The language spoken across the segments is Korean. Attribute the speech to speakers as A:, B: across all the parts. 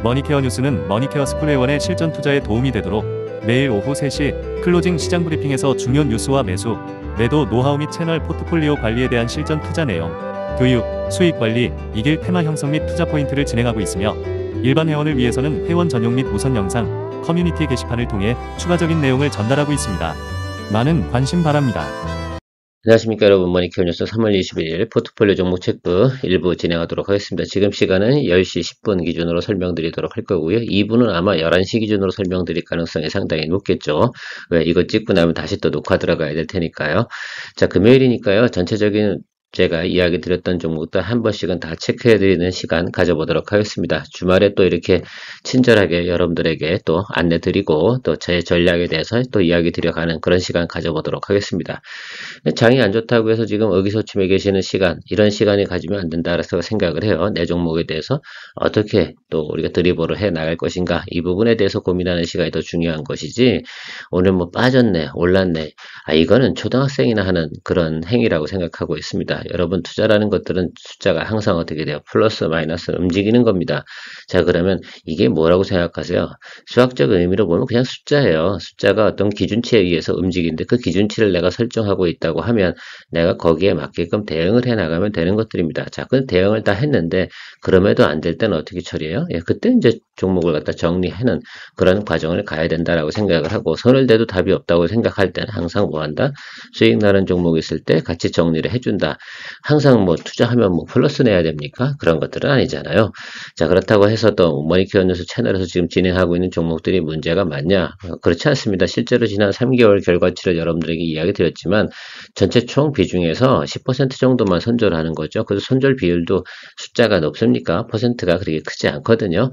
A: 머니케어 뉴스는 머니케어 스쿨회원의 실전 투자에 도움이 되도록 매일 오후 3시 클로징 시장 브리핑에서 중요 뉴스와 매수, 매도 노하우 및 채널 포트폴리오 관리에 대한 실전 투자 내용, 교육, 수익 관리, 이길 테마 형성 및 투자 포인트를 진행하고 있으며 일반 회원을 위해서는 회원 전용 및 우선 영상, 커뮤니티 게시판을 통해 추가적인 내용을 전달하고 있습니다. 많은 관심 바랍니다.
B: 안녕하십니까 여러분, 머니케어 뉴스 3월 21일 포트폴리오 종목 체크 1부 진행하도록 하겠습니다. 지금 시간은 10시 10분 기준으로 설명드리도록 할 거고요. 2부는 아마 11시 기준으로 설명드릴 가능성이 상당히 높겠죠. 왜, 이거 찍고 나면 다시 또 녹화 들어가야 될 테니까요. 자, 금요일이니까요. 전체적인 제가 이야기 드렸던 종목들 한 번씩은 다 체크해드리는 시간 가져보도록 하겠습니다. 주말에 또 이렇게 친절하게 여러분들에게 또 안내 드리고 또 제 전략에 대해서 또 이야기 드려가는 그런 시간 가져보도록 하겠습니다. 장이 안 좋다고 해서 지금 의기소침해 계시는 시간, 이런 시간이 가지면 안 된다라고 생각을 해요. 내 종목에 대해서 어떻게 또 우리가 드리블을 해 나갈 것인가, 이 부분에 대해서 고민하는 시간이 더 중요한 것이지, 오늘 뭐 빠졌네, 올랐네, 이거는 초등학생이나 하는 그런 행위라고 생각하고 있습니다. 여러분, 투자라는 것들은 숫자가 항상 어떻게 돼요? 플러스 마이너스 움직이는 겁니다. 자, 그러면 이게 뭐라고 생각하세요? 수학적 의미로 보면 그냥 숫자예요. 숫자가 어떤 기준치에 의해서 움직이는데 그 기준치를 내가 설정하고 있다고 하면 내가 거기에 맞게끔 대응을 해 나가면 되는 것들입니다. 자, 그 대응을 다 했는데 그럼에도 안 될 때는 어떻게 처리해요? 예, 그때 이제 종목을 갖다 정리하는 그런 과정을 가야 된다라고 생각을 하고, 손을 대도 답이 없다고 생각할 때는 항상 뭐 한다? 수익 나는 종목이 있을 때 같이 정리를 해준다. 항상 뭐 투자하면 뭐 플러스 내야 됩니까? 그런 것들은 아니잖아요. 자, 그렇다고 해서 또 머니케어 뉴스 채널에서 지금 진행하고 있는 종목들이 문제가 많냐? 그렇지 않습니다. 실제로 지난 3개월 결과치를 여러분들에게 이야기 드렸지만 전체 총 비중에서 10% 정도만 손절을 하는 거죠. 그래서 손절 비율도 숫자가 높습니까? 퍼센트가 그렇게 크지 않거든요.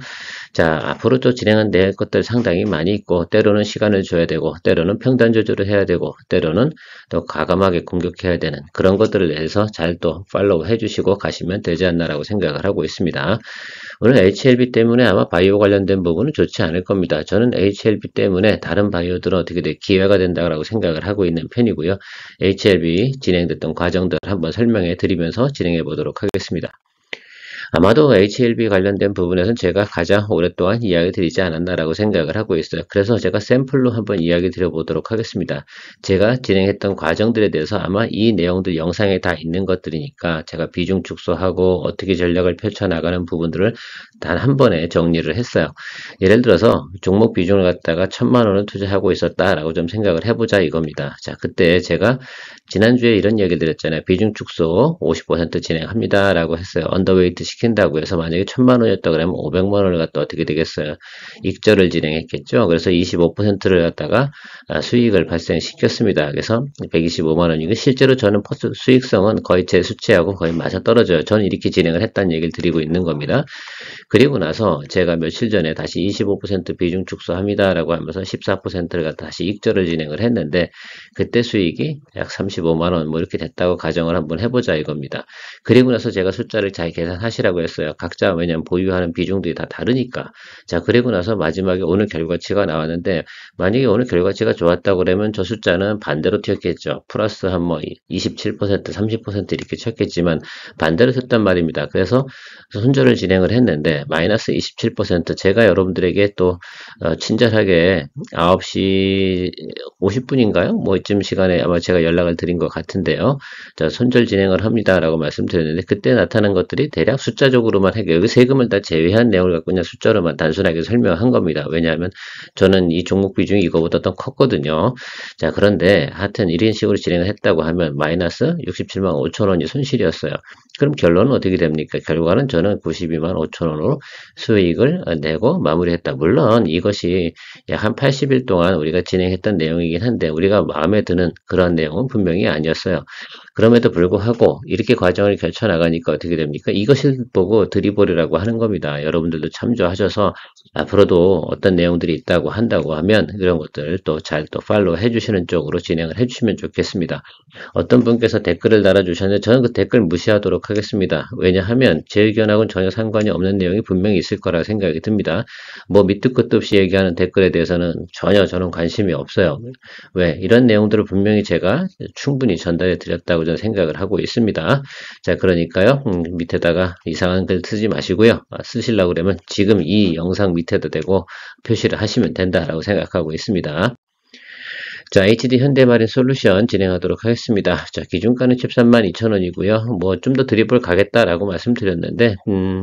B: 자, 앞으로 또 진행한 될 것들 상당히 많이 있고, 때로는 시간을 줘야 되고, 때로는 평단 조절을 해야 되고, 때로는 또 과감하게 공격해야 되는 그런 것들을 위해서 잘 또 팔로우 해주시고 가시면 되지 않나라고 생각을 하고 있습니다. 오늘 HLB 때문에 아마 바이오 관련된 부분은 좋지 않을 겁니다. 저는 HLB 때문에 다른 바이오들은 어떻게 기회가 된다고 생각을 하고 있는 편이고요. HLB 진행됐던 과정들 한번 설명해 드리면서 진행해 보도록 하겠습니다. 아마도 HLB 관련된 부분에서는 제가 가장 오랫동안 이야기 드리지 않았나라고 생각을 하고 있어요. 그래서 제가 샘플로 한번 이야기 드려보도록 하겠습니다. 제가 진행했던 과정들에 대해서 아마 이 내용들 영상에 다 있는 것들이니까 제가 비중 축소하고 어떻게 전략을 펼쳐나가는 부분들을 단 한 번에 정리를 했어요. 예를 들어서 종목 비중을 갖다가 1000만 원을 투자하고 있었다라고 좀 생각을 해보자 이겁니다. 자, 그때 제가 지난주에 이런 얘기 드렸잖아요. 비중 축소 50% 진행합니다 라고 했어요. 언더웨이트 시킨다고 해서 만약에 1000만 원이었다 그러면 500만 원을 갖다 어떻게 되겠어요? 익절을 진행했겠죠. 그래서 25%를 갖다가 수익을 발생시켰습니다. 그래서 125만 원. 이거 실제로 저는 수익성은 거의 제 수치하고 거의 맞아 떨어져요. 저는 이렇게 진행을 했다는 얘기를 드리고 있는 겁니다. 그리고 나서 제가 며칠 전에 다시 25% 비중 축소합니다 라고 하면서 14%를 갖다 다시 익절을 진행을 했는데, 그때 수익이 약 35만 원 뭐 이렇게 됐다고 가정을 한번 해보자 이겁니다. 그리고 나서 제가 숫자를 잘 계산하시라고 했어요. 각자, 왜냐면 보유하는 비중들이 다 다르니까. 자, 그리고 나서 마지막에 오늘 결과치가 나왔는데, 만약에 오늘 결과치가 좋았다고 그러면 저 숫자는 반대로 튀었겠죠. 플러스 한 뭐 27%, 30% 이렇게 쳤겠지만 반대로 튀었단 말입니다. 그래서 손절을 진행을 했는데 마이너스 27%, 제가 여러분들에게 또 친절하게 9시 50분인가요? 뭐 이쯤 시간에 아마 제가 연락을 드린 것 같은데요. 자, 손절 진행을 합니다 라고 말씀드렸는데, 그때 나타난 것들이 대략 숫자적으로만 해요. 여기 세금을 다 제외한 내용을 갖고 그냥 숫자로만 단순하게 설명한 겁니다. 왜냐하면 저는 이 종목 비중이 이거보다 더 컸거든요. 자, 그런데 하여튼 이런 식으로 진행을 했다고 하면 마이너스 67만 5천 원이 손실이었어요. 그럼 결론은 어떻게 됩니까? 결과는 저는 92만 5천 원으로 수익을 내고 마무리했다. 물론 이것이 약 한 80일 동안 우리가 진행했던 내용이긴 한데 우리가 마음에 드는 그런 내용은 분명히 아니었어요. 그럼에도 불구하고 이렇게 과정을 결쳐나가니까 어떻게 됩니까? 이것을 보고 드리블이라고 하는 겁니다. 여러분들도 참조하셔서 앞으로도 어떤 내용들이 있다고 한다고 하면 이런 것들 또 잘 또 팔로우 해주시는 쪽으로 진행을 해주시면 좋겠습니다. 어떤 분께서 댓글을 달아주셨는데 저는 그 댓글 무시하도록 하겠습니다. 왜냐하면 제 의견하고는 전혀 상관이 없는 내용이 분명히 있을 거라 생각이 듭니다. 뭐 밑도 끝도 없이 얘기하는 댓글에 대해서는 전혀 저는 관심이 없어요. 왜? 이런 내용들을 분명히 제가 충분히 전달해 드렸다고 저는 생각을 하고 있습니다. 자, 그러니까요, 밑에다가 이상한 글 쓰지 마시고요. 쓰시려고 그러면 지금 이 영상 밑에다 대고 표시를 하시면 된다라고 생각하고 있습니다. 자, HD 현대마린 솔루션 진행하도록 하겠습니다. 자, 기준가는 132,000원이고요. 뭐 좀 더 드리블 가겠다라고 말씀드렸는데,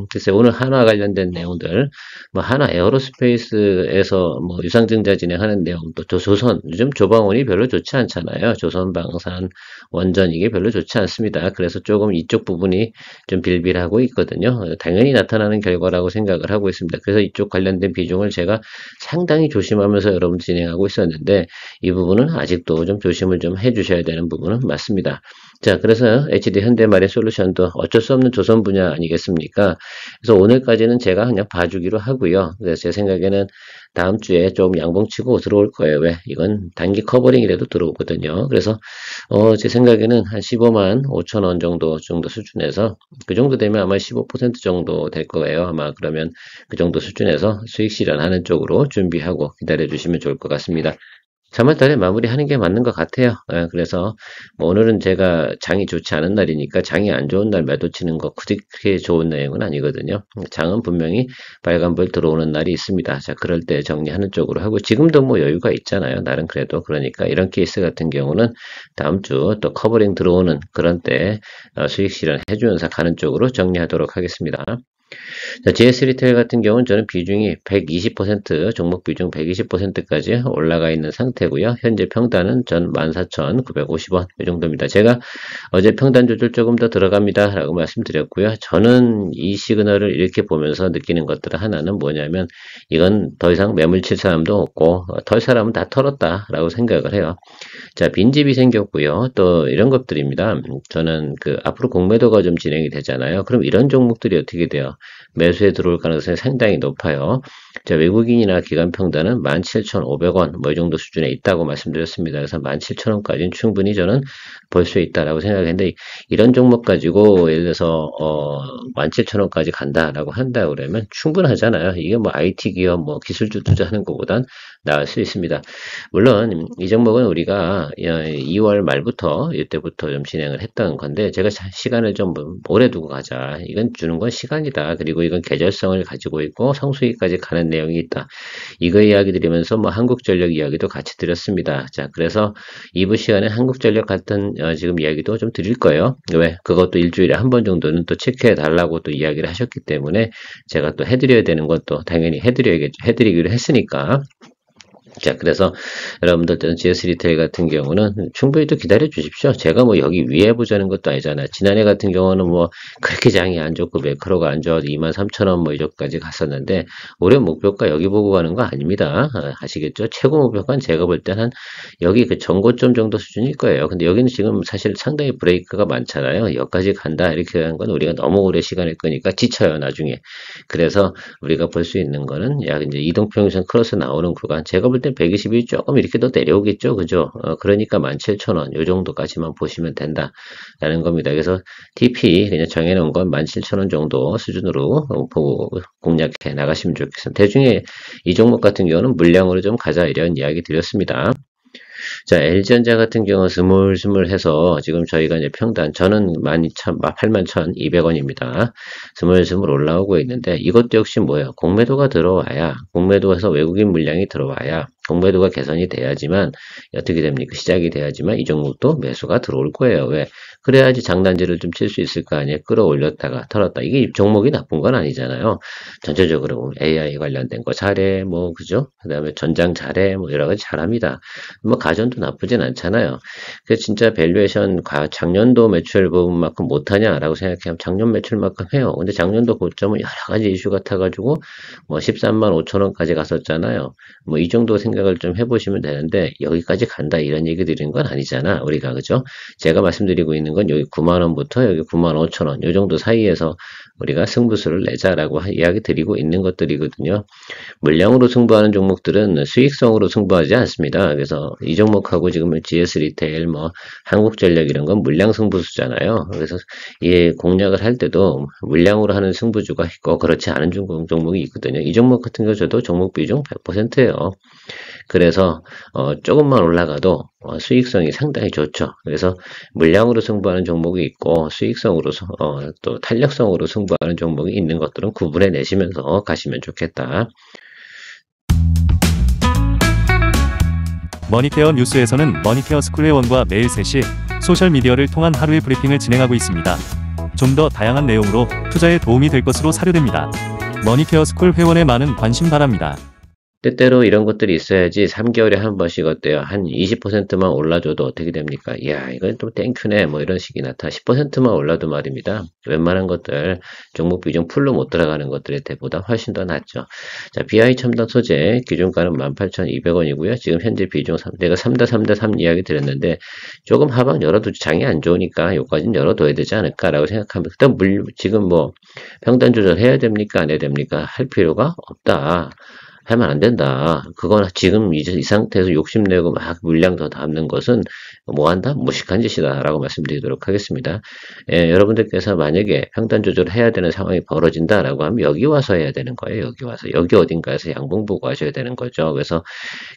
B: 글쎄 오늘 한화 관련된 내용들, 뭐 한화 에어로스페이스에서 뭐 유상증자 진행하는 내용도 조선 요즘 조방원이 별로 좋지 않잖아요. 조선방산 원전 이게 별로 좋지 않습니다. 그래서 조금 이쪽 부분이 좀 빌빌하고 있거든요. 당연히 나타나는 결과라고 생각을 하고 있습니다. 그래서 이쪽 관련된 비중을 제가 상당히 조심하면서 여러분 진행하고 있었는데 이 부분은 아직도 좀 조심을 좀 해주셔야 되는 부분은 맞습니다. 자, 그래서 HD 현대마린 솔루션도 어쩔 수 없는 조선 분야 아니겠습니까? 그래서 오늘까지는 제가 그냥 봐주기로 하고요. 그래서 제 생각에는 다음 주에 좀 양봉치고 들어올 거예요. 왜? 이건 단기 커버링이라도 들어오거든요. 그래서 제 생각에는 한 15만 5천 원 정도 수준에서 그 정도 되면 아마 15% 정도 될 거예요. 아마 그러면 그 정도 수준에서 수익 실현하는 쪽으로 준비하고 기다려 주시면 좋을 것 같습니다. 3월달에 마무리하는 게 맞는 것 같아요. 그래서 뭐 오늘은 제가 장이 좋지 않은 날이니까 장이 안 좋은 날 매도 치는 거 그렇게 좋은 내용은 아니거든요. 장은 분명히 빨간불 들어오는 날이 있습니다. 자, 그럴 때 정리하는 쪽으로 하고 지금도 뭐 여유가 있잖아요. 나름 그래도 그러니까 이런 케이스 같은 경우는 다음 주 또 커버링 들어오는 그런 때 수익 실현 해주면서 가는 쪽으로 정리하도록 하겠습니다. 자, GS 리테일 같은 경우는 저는 비중이 120%, 종목 비중 120%까지 올라가 있는 상태고요. 현재 평단은 전 14,950원 이 정도입니다. 제가 어제 평단 조절 조금 더 들어갑니다 라고 말씀드렸고요. 저는 이 시그널을 이렇게 보면서 느끼는 것들 하나는 뭐냐면 이건 더 이상 매물 칠 사람도 없고 털 사람은 다 털었다 라고 생각을 해요. 자, 빈집이 생겼고요. 또 이런 것들입니다. 저는 그 앞으로 공매도가 좀 진행이 되잖아요. 그럼 이런 종목들이 어떻게 돼요? 매수에 들어올 가능성이 상당히 높아요. 자, 외국인이나 기관 평단은 17,500원 뭐 이 정도 수준에 있다고 말씀드렸습니다. 그래서 17,000원까지는 충분히 저는 볼 수 있다라고 생각했는데 이런 종목 가지고 예를 들어서 17,000원까지 간다라고 한다 그러면 충분하잖아요. 이게 뭐 IT 기업 뭐 기술주 투자하는 것보단 나을 수 있습니다. 물론 이 종목은 우리가 2월 말부터 이때부터 좀 진행을 했던 건데 제가 시간을 좀 오래 두고 가자. 이건 주는 건 시간이다. 그리고 이건 계절성을 가지고 있고 성수기까지 가는 내용이 있다. 이거 이야기 드리면서 뭐 한국전력 이야기도 같이 드렸습니다. 자, 그래서 2부 시간에 한국전력 같은 지금 이야기도 좀 드릴 거예요. 왜? 그것도 일주일에 한 번 정도는 또 체크해 달라고 또 이야기를 하셨기 때문에 제가 또 해드려야 되는 것도 당연히 해드려야겠죠. 해드리기로 했으니까. 자, 그래서 여러분들 GS 리테일 같은 경우는 충분히 또 기다려 주십시오. 제가 뭐 여기 위에 보자는 것도 아니잖아요. 지난해 같은 경우는 뭐 그렇게 장이 안 좋고 매크로가 안 좋아도 23,000원 뭐 이쪽까지 갔었는데 올해 목표가 여기 보고 가는 거 아닙니다. 아시겠죠? 최고 목표가는 제가 볼 때는 여기 그 전고점 정도 수준일 거예요. 근데 여기는 지금 사실 상당히 브레이크가 많잖아요. 여기까지 간다 이렇게 하는 건 우리가 너무 오래 시간을 끄니까 지쳐요, 나중에. 그래서 우리가 볼 수 있는 거는 약 이제 이동평균선 크로스 나오는 구간 제가 볼 때 120이 조금 이렇게 더 내려오겠죠. 그죠? 그러니까 17,000원 요 정도까지만 보시면 된다라는 겁니다. 그래서 TP 그냥 정해놓은 건 17,000원 정도 수준으로 보고 공략해 나가시면 좋겠습니다. 대중에 이 종목 같은 경우는 물량으로 좀 가자 이런 이야기 드렸습니다. 자, LG전자 같은 경우 스물스물해서 지금 저희가 이제 평단 저는 81,200원입니다. 스물스물 올라오고 있는데 이것도 역시 뭐예요? 공매도가 들어와야 공매도에서 외국인 물량이 들어와야 공매도가 개선이 돼야지만 어떻게 됩니까? 시작이 돼야지만 이 종목도 매수가 들어올 거예요. 왜? 그래야지 장단지를 좀 칠 수 있을 거 아니에요. 끌어올렸다가 털었다. 이게 종목이 나쁜 건 아니잖아요. 전체적으로 AI 관련된 거 잘해, 뭐 그죠? 그다음에 전장 잘해, 뭐 여러 가지 잘합니다. 뭐 가전도 나쁘진 않잖아요. 그래서 진짜 밸류에이션 작년도 매출 부분만큼 못하냐라고 생각하면 작년 매출만큼 해요. 근데 작년도 고점은 여러 가지 이슈가 타가지고 뭐 13만 5천 원까지 갔었잖아요. 뭐 이 정도 생각을 좀 해보시면 되는데 여기까지 간다 이런 얘기 드리는 건 아니잖아 우리가 그죠? 제가 말씀드리고 있는 건 여기 9만 원부터 여기 9만 5천 원 요 정도 사이에서 우리가 승부수를 내자라고 이야기 드리고 있는 것들이거든요. 물량으로 승부하는 종목들은 수익성으로 승부하지 않습니다. 그래서 이 종목하고 지금 GS 리테일, 뭐 한국전력 이런 건 물량 승부수잖아요. 그래서 이 공략을 할 때도 물량으로 하는 승부주가 있고 그렇지 않은 종목이 있거든요. 이 종목 같은 경우 저도 종목 비중 100%예요. 그래서 조금만 올라가도 수익성이 상당히 좋죠. 그래서 물량으로 승부하는 종목이 있고 수익성으로 또 탄력성으로 승부하는 종목이 있는 것들은 구분해 내시면서 가시면 좋겠다.
A: 머니케어 뉴스에서는 머니케어 스쿨 회원과 매일 3시 소셜미디어를 통한 하루의 브리핑을 진행하고 있습니다. 좀 더 다양한 내용으로 투자에 도움이 될 것으로 사료됩니다. 머니케어 스쿨 회원의 많은 관심 바랍니다.
B: 때때로 이런 것들이 있어야지 3개월에 한 번씩 어때요? 한 20%만 올라줘도 어떻게 됩니까? 이야, 이건 또 땡큐네. 뭐 이런 식이 나타. 10%만 올라도 말입니다. 웬만한 것들, 종목 비중 풀로 못 들어가는 것들에 대보다 훨씬 더 낫죠. 자, BI 첨단 소재 기준가는 18,200원이고요. 지금 현재 비중 내가 3대3 이야기 드렸는데 조금 하방 열어두지 장이 안 좋으니까 요까지는 열어둬야 되지 않을까라고 생각합니다. 그다음 지금 뭐 평단 조절해야 됩니까? 안 해야 됩니까? 할 필요가 없다. 하면 안 된다. 그건 지금 이제 이 상태에서 욕심내고 막 물량 더 담는 것은 뭐 한다? 무식한 짓이다. 라고 말씀드리도록 하겠습니다. 여러분들께서 만약에 평단 조절을 해야 되는 상황이 벌어진다라고 하면 여기 와서 해야 되는 거예요. 여기 와서. 여기 어딘가에서 양봉 보고 하셔야 되는 거죠. 그래서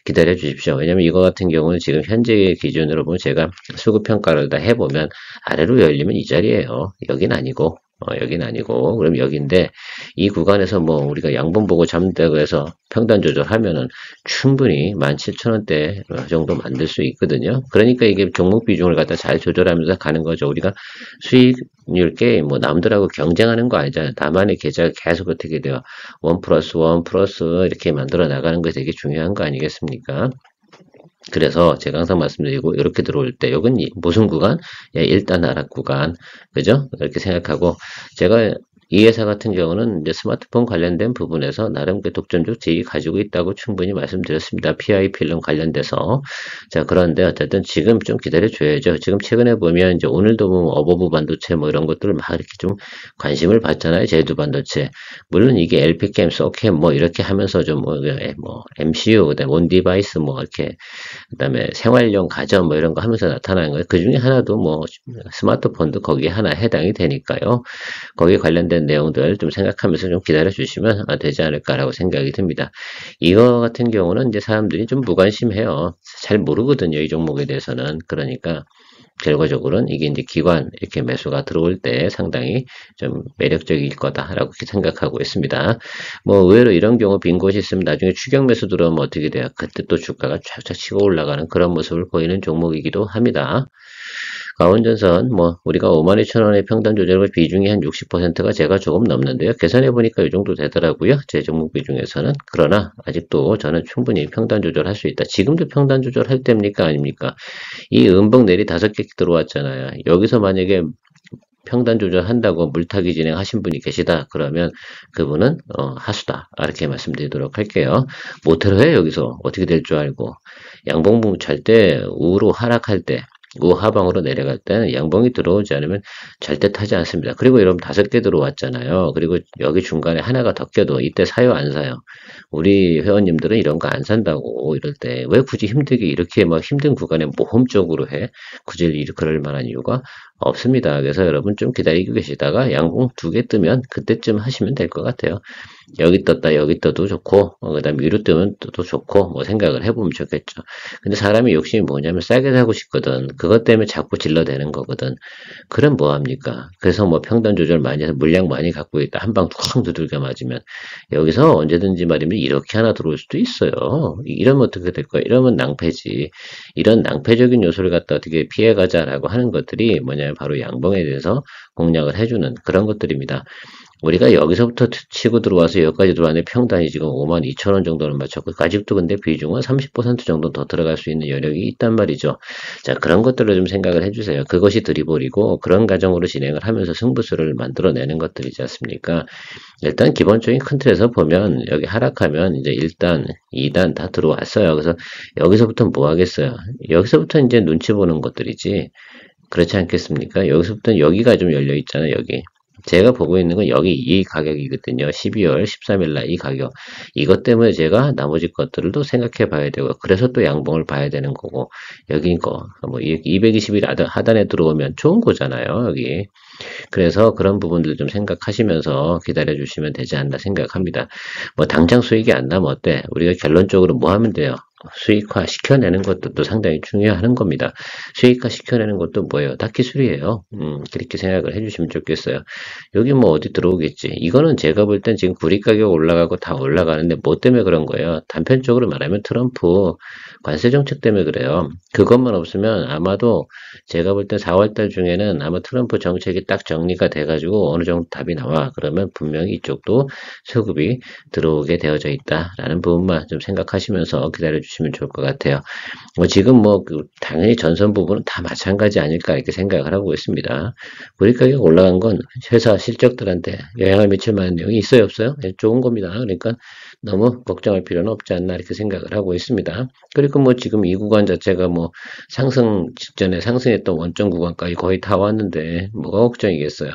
B: 기다려 주십시오. 왜냐면 이거 같은 경우는 지금 현재의 기준으로 보면 제가 수급 평가를 다 해보면 아래로 열리면 이 자리예요. 여긴 아니고. 여긴 아니고, 그럼 여긴데, 이 구간에서 뭐, 우리가 양봉 보고 잡는다고 해서 평단 조절하면은 충분히 17,000원대 정도 만들 수 있거든요. 그러니까 이게 종목 비중을 갖다 잘 조절하면서 가는 거죠. 우리가 수익률 게임, 뭐, 남들하고 경쟁하는 거 아니잖아요. 나만의 계좌가 계속 어떻게 돼요. 1+1+, 이렇게 만들어 나가는 게 되게 중요한 거 아니겠습니까? 그래서 제가 항상 말씀드리고 이렇게 들어올 때 이건 무슨 구간? 야, 일단 하락 구간. 그죠? 이렇게 생각하고 제가 이 회사 같은 경우는 이제 스마트폰 관련된 부분에서 나름 그 독점적 지위 가지고 있다고 충분히 말씀드렸습니다. PI 필름 관련돼서. 자, 그런데 어쨌든 지금 좀 기다려 줘야죠. 지금 최근에 보면 이제 오늘도 뭐 어버브 반도체 뭐 이런 것들을 막 이렇게 좀 관심을 받잖아요. 제두 반도체. 물론 이게 LP캠, 소캠 뭐 이렇게 하면서 좀 뭐 MCU, 그다음에 온 디바이스 뭐 이렇게 그다음에 생활용 가전 뭐 이런 거 하면서 나타나는 거예요. 그 중에 하나도 뭐 스마트폰도 거기에 하나 해당이 되니까요. 거기에 관련된 내용들 좀 생각하면서 좀 기다려 주시면 되지 않을까라고 생각이 듭니다. 이거 같은 경우는 이제 사람들이 좀 무관심해요. 잘 모르거든요. 이 종목에 대해서는. 그러니까 결과적으로는 이게 이제 기관 이렇게 매수가 들어올 때 상당히 좀 매력적일 거다라고 생각하고 있습니다. 뭐 의외로 이런 경우 빈 곳이 있으면 나중에 추격 매수 들어오면 어떻게 돼요? 그때 또 주가가 쫙쫙 치고 올라가는 그런 모습을 보이는 종목이기도 합니다. 가온전선 뭐 우리가 52,000원의 평단 조절과 비중이 한 60%가 제가 조금 넘는데요. 계산해 보니까 이 정도 되더라고요. 제 종목 비중에서는. 그러나 아직도 저는 충분히 평단 조절할 수 있다. 지금도 평단 조절할 때입니까? 아닙니까? 이 음봉 내리 5개 들어왔잖아요. 여기서 만약에 평단 조절한다고 물타기 진행하신 분이 계시다. 그러면 그분은 하수다. 이렇게 말씀드리도록 할게요. 모태로 해 여기서 어떻게 될 줄 알고 양봉 찰 때 우로 하락할 때 우하방으로 내려갈 때는 양봉이 들어오지 않으면 절대 타지 않습니다. 그리고 여러분 5개 들어왔잖아요. 그리고 여기 중간에 하나가 더 껴도 이때 사요 안 사요? 우리 회원님들은 이런 거 안 산다고 이럴 때 왜 굳이 힘들게 이렇게 막 힘든 구간에 모험적으로 해? 굳이 그럴 만한 이유가 없습니다. 그래서 여러분 좀 기다리고 계시다가 양봉 2개 뜨면 그때쯤 하시면 될 것 같아요. 여기 떴다 여기 떠도 좋고 그 다음에 위로 뜨면 또 좋고 뭐 생각을 해보면 좋겠죠. 근데 사람이 욕심이 뭐냐면 싸게 사고 싶거든. 그것 때문에 자꾸 질러대는 거거든. 그럼 뭐합니까? 그래서 뭐 평단 조절 많이 해서 물량 많이 갖고 있다. 한 방 툭 두들겨 맞으면 여기서 언제든지 말이면 이렇게 하나 들어올 수도 있어요. 이러면 어떻게 될 거야? 이러면 낭패지. 이런 낭패적인 요소를 갖다 어떻게 피해가자라고 하는 것들이 뭐냐면 바로 양봉에 대해서 공략을 해주는 그런 것들입니다. 우리가 여기서부터 치고 들어와서 여기까지 들어왔는데 평단이 지금 52,000원 정도는 맞췄고 아직도 근데 비중은 30% 정도 더 들어갈 수 있는 여력이 있단 말이죠. 자, 그런 것들을 좀 생각을 해주세요. 그것이 드리블이고 그런 과정으로 진행을 하면서 승부수를 만들어내는 것들이지 않습니까? 일단 기본적인 큰 틀에서 보면 여기 하락하면 이제 1단, 2단 다 들어왔어요. 그래서 여기서부터 뭐 하겠어요? 여기서부터 이제 눈치 보는 것들이지. 그렇지 않겠습니까? 여기서부터 여기가 좀 열려 있잖아요. 여기. 제가 보고 있는 건 여기 이 가격이거든요. 12월 13일 날 이 가격. 이것 때문에 제가 나머지 것들도 생각해 봐야 되고, 그래서 또 양봉을 봐야 되는 거고, 여기 거, 뭐, 220일 하단에 들어오면 좋은 거잖아요, 여기. 그래서 그런 부분들 좀 생각하시면서 기다려 주시면 되지 않나 생각합니다. 뭐, 당장 수익이 안 나면 어때? 우리가 결론적으로 뭐 하면 돼요? 수익화 시켜내는 것도 또 상당히 중요한 겁니다. 수익화 시켜내는 것도 뭐예요? 다 기술이에요. 그렇게 생각을 해주시면 좋겠어요. 여기 뭐 어디 들어오겠지. 이거는 제가 볼 땐 지금 구리 가격 올라가고 다 올라가는데 뭐 때문에 그런 거예요? 단편적으로 말하면 트럼프 관세 정책 때문에 그래요. 그것만 없으면 아마도 제가 볼 땐 4월달 중에는 아마 트럼프 정책이 딱 정리가 돼가지고 어느 정도 답이 나와. 그러면 분명히 이쪽도 수급이 들어오게 되어져 있다라는 부분만 좀 생각하시면서 기다려주시면 좋을 것 같아요. 지금 당연히 전선 부분은 다 마찬가지 아닐까 이렇게 생각을 하고 있습니다. 우리 가격 올라간 건 회사 실적들한테 영향을 미칠 만한 내용이 있어요, 없어요? 네, 좋은 겁니다. 그러니까 너무 걱정할 필요는 없지 않나 이렇게 생각을 하고 있습니다. 그리고 지금 이 구간 자체가 상승 직전에 상승했던 원점 구간까지 거의 다 왔는데 뭐가 걱정이겠어요.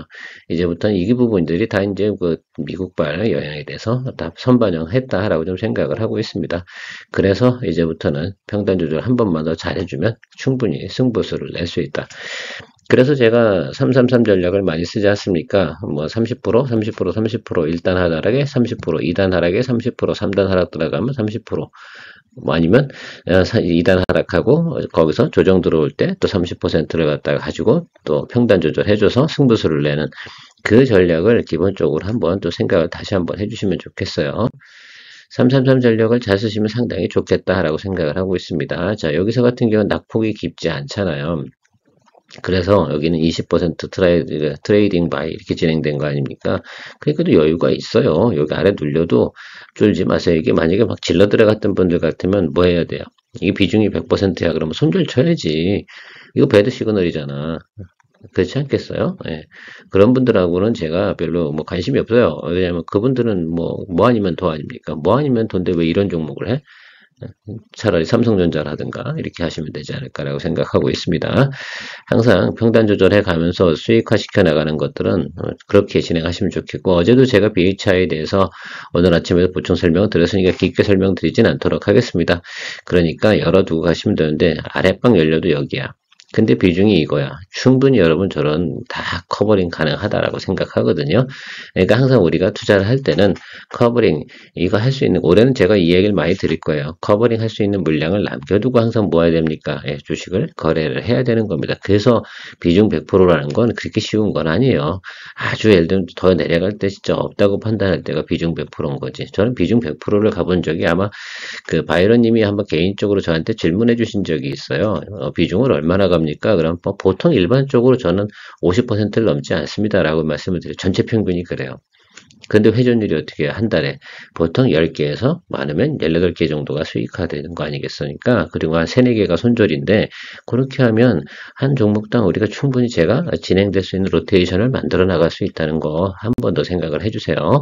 B: 이제부터는 이 부분들이 다 이제 미국발 영향에 대해서 다 선반영했다라고 좀 생각을 하고 있습니다. 그래서 이제부터는 평단 조절 한 번만 더 잘해주면 충분히 승부수를 낼 수 있다. 그래서 제가 333 전략을 많이 쓰지 않습니까? 30%, 30%, 30%, 1단 하락에 30%, 2단 하락에 30%, 3단 하락 들어가면 30%, 아니면 2단 하락하고 거기서 조정 들어올 때 또 30%를 갖다가 가지고 또 평단 조절해줘서 승부수를 내는 그 전략을 기본적으로 한번 또 생각을 다시 한번 해주시면 좋겠어요. 333 전략을 잘 쓰시면 상당히 좋겠다라고 생각을 하고 있습니다. 자, 여기서 같은 경우는 낙폭이 깊지 않잖아요. 그래서 여기는 20% 트레이딩 바이 이렇게 진행된 거 아닙니까? 그러니까 여유가 있어요. 여기 아래 눌려도 쫄지 마세요. 이게 만약에 막 질러 들어갔던 분들 같으면 뭐 해야 돼요? 이게 비중이 100%야. 그러면 손절 쳐야지. 이거 배드 시그널이잖아. 그렇지 않겠어요? 예. 그런 분들하고는 제가 별로 관심이 없어요. 왜냐면 그분들은 뭐 아니면 도 아닙니까? 뭐 아니면 도인데 왜 이런 종목을 해? 차라리 삼성전자라든가 이렇게 하시면 되지 않을까라고 생각하고 있습니다. 항상 평단 조절해 가면서 수익화 시켜 나가는 것들은 그렇게 진행하시면 좋겠고, 어제도 제가 BHI에 대해서 오늘 아침에 보충 설명을 드렸으니까 깊게 설명드리진 않도록 하겠습니다. 그러니까 열어두고 가시면 되는데 아랫방 열려도 여기야. 근데 비중이 이거야. 충분히 여러분 저런 다 커버링 가능하다라고 생각하거든요. 그러니까 항상 우리가 투자를 할 때는 커버링 이거 할 수 있는, 올해는 제가 이 얘기를 많이 드릴 거예요. 커버링 할 수 있는 물량을 남겨두고 항상 모아야 됩니까? 예, 주식을 거래를 해야 되는 겁니다. 그래서 비중 100%라는 건 그렇게 쉬운 건 아니에요. 아주 예를 들면 더 내려갈 때 진짜 없다고 판단할 때가 비중 100%인 거지. 저는 비중 100%를 가본 적이 아마 그 바이런 님이 한번 개인적으로 저한테 질문해 주신 적이 있어요. 비중을 얼마나 갑니까? 그럼 보통 일반적으로 저는 50%를 넘지 않습니다라고 말씀을 드려요. 전체 평균이 그래요. 근데 회전율이 어떻게 해요? 한 달에 보통 10개에서 많으면 18개 정도가 수익화되는 거 아니겠습니까? 그리고 한 3, 4개가 손절인데 그렇게 하면 한 종목당 우리가 충분히 제가 진행될 수 있는 로테이션을 만들어 나갈 수 있다는 거 한 번 더 생각을 해주세요.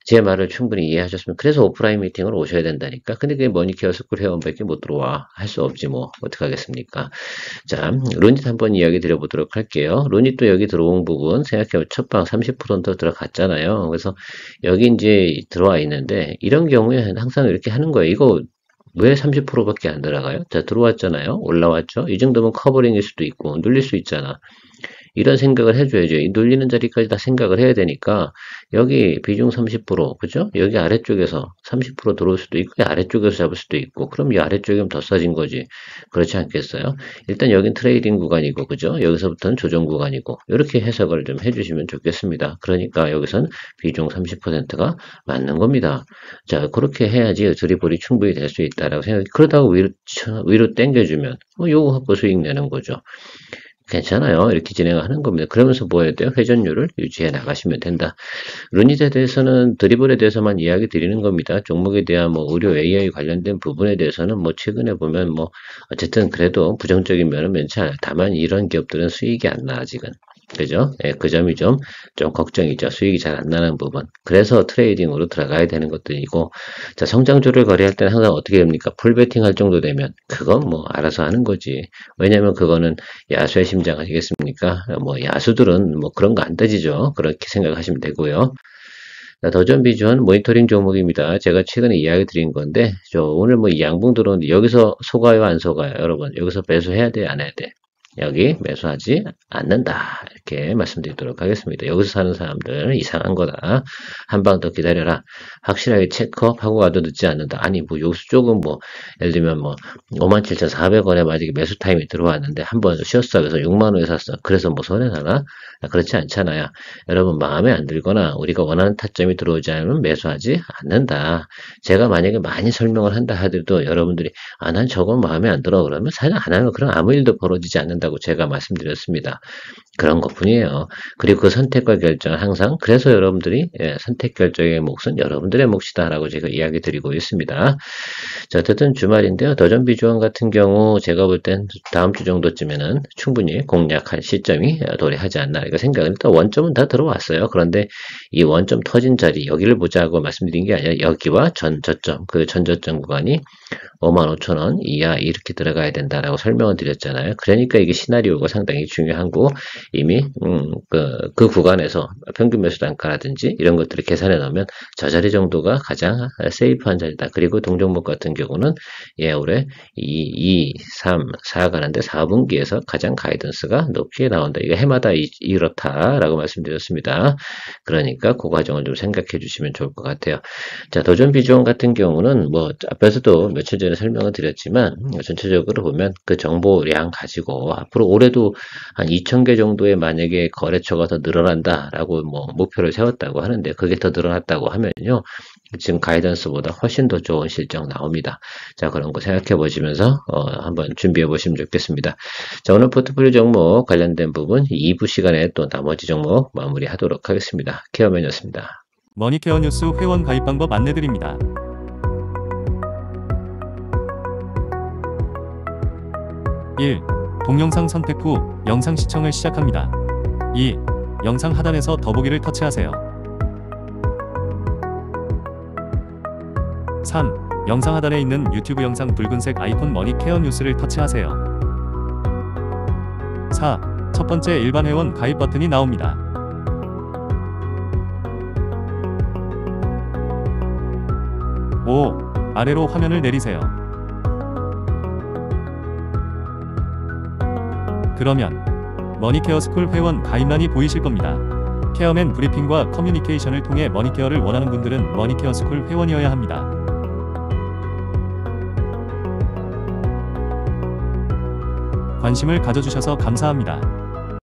B: 제 말을 충분히 이해하셨으면, 그래서 오프라인 미팅을 오셔야 된다니까. 근데 그게 머니케어 스쿨 회원밖에 못 들어와. 할 수 없지 뭐. 어떡하겠습니까? 자, 루닛 한번 이야기 드려보도록 할게요. 루닛도 여기 들어온 부분 생각해보면 첫방 30%는 더 들어갔잖아요. 그래서 여기 이제 들어와 있는데 이런 경우에 항상 이렇게 하는 거예요. 이거 왜 30%밖에 안 들어가요? 자, 들어왔잖아요. 올라왔죠. 이 정도면 커버링일 수도 있고 눌릴 수 있잖아. 이런 생각을 해줘야죠. 이 눌리는 자리까지 다 생각을 해야 되니까 여기 비중 30%, 그죠? 여기 아래쪽에서 30% 들어올 수도 있고 아래쪽에서 잡을 수도 있고, 그럼 이 아래쪽이면 더 싸진 거지. 그렇지 않겠어요? 일단 여긴 트레이딩 구간이고, 그죠? 여기서부터는 조정 구간이고, 이렇게 해석을 좀 해주시면 좋겠습니다. 그러니까 여기선 비중 30%가 맞는 겁니다. 자, 그렇게 해야지 드리블이 충분히 될 수 있다라고 생각해. 그러다가 위로 당겨주면 요거 갖고 수익 내는 거죠. 괜찮아요. 이렇게 진행하는 겁니다. 그러면서 뭐 해야 돼요? 회전율을 유지해 나가시면 된다. 루닛에 대해서는 드리블에 대해서만 이야기 드리는 겁니다. 종목에 대한 의료 AI 관련된 부분에 대해서는 최근에 보면 어쨌든 그래도 부정적인 면은 많지 않아요. 다만 이런 기업들은 수익이 안 나, 아직은. 그죠? 예, 그 점이 좀 걱정이죠. 수익이 잘 안 나는 부분. 그래서 트레이딩으로 들어가야 되는 것들이고, 자, 성장주를 거래할 때는 항상 어떻게 됩니까? 풀베팅 할 정도 되면, 그건 알아서 하는 거지. 왜냐면 그거는 야수의 심장 아니겠습니까? 야수들은 그런 거 안 따지죠. 그렇게 생각하시면 되고요. 자, 더전 비전 모니터링 종목입니다. 제가 최근에 이야기 드린 건데, 오늘 이 양봉 들어오는데, 여기서 속아요, 안 속아요? 여러분, 여기서 배수해야 돼, 안 해야 돼? 여기 매수하지 않는다. 이렇게 말씀드리도록 하겠습니다. 여기서 사는 사람들 이상한 거다. 한 방 더 기다려라. 확실하게 체크업 하고 가도 늦지 않는다. 아니 뭐 여기서 조금 뭐 예를 들면 뭐 57,400원에 만약에 매수 타임이 들어왔는데 한 번 쉬었어. 그래서 6만 원에 샀어. 그래서 뭐 손해나나? 그렇지 않잖아요. 여러분 마음에 안 들거나 우리가 원하는 타점이 들어오지 않으면 매수하지 않는다. 제가 만약에 많이 설명을 한다 하더라도 여러분들이 난 저건 마음에 안 들어 그러면 사냥 안 하면 그럼 아무 일도 벌어지지 않는다고 제가 말씀드렸습니다. 그런 것뿐이에요. 그리고 그 선택과 결정은 항상 그래서 여러분들이 선택 결정의 몫은 여러분들의 몫이다라고 제가 이야기 드리고 있습니다. 자, 어쨌든 주말인데요. 더전 비주얼 같은 경우 제가 볼 땐 다음 주 정도쯤에는 충분히 공략할 시점이 도래하지 않나 이렇게 생각합니다. 원점은 다 들어왔어요. 그런데 이 원점 터진 자리 여기를 보자고 말씀드린 게 아니라 여기와 전저점 그 전저점 구간이 55,000원 이하 이렇게 들어가야 된다라고 설명을 드렸잖아요. 그러니까 이게 시나리오가 상당히 중요한 거 이미 그 구간에서 평균 매수 단가라든지 이런 것들을 계산해 놓으면 저 자리 정도가 가장 세이프한 자리다. 그리고 동종목 같은 경우는 올해 2, 3, 4 가는데 4분기에서 가장 가이던스가 높게 나온다. 이거 해마다 이렇다라고 말씀드렸습니다. 그러니까 그 과정을 좀 생각해 주시면 좋을 것 같아요. 자, 도전 비중 같은 경우는 뭐 앞에서도 며칠 전에 설명을 드렸지만 전체적으로 보면 그 정보량 가지고 앞으로 올해도 한 2,000개 정도의 만약에 거래처가 더 늘어난다라고 뭐 목표를 세웠다고 하는데 그게 더 늘어났다고 하면요. 지금 가이던스보다 훨씬 더 좋은 실적 나옵니다. 자, 그런 거 생각해 보시면서 한번 준비해 보시면 좋겠습니다. 자, 오늘 포트폴리오 종목 관련된 부분 2부 시간에 또 나머지 종목 마무리하도록 하겠습니다. 케어맨이었습니다.
A: 머니케어 뉴스 회원 가입 방법 안내드립니다. 1. 동영상 선택 후 영상 시청을 시작합니다. 2. 영상 하단에서 더보기를 터치하세요. 3. 영상 하단에 있는 유튜브 영상 붉은색 아이콘 머니케어 뉴스를 터치하세요. 4. 첫 번째 일반 회원 가입 버튼이 나옵니다. 5. 아래로 화면을 내리세요. 그러면 머니케어 스쿨 회원 가입란이 보이실 겁니다. 케어맨 브리핑과 커뮤니케이션을 통해 머니케어를 원하는 분들은 머니케어 스쿨 회원이어야 합니다. 관심을 가져주셔서 감사합니다.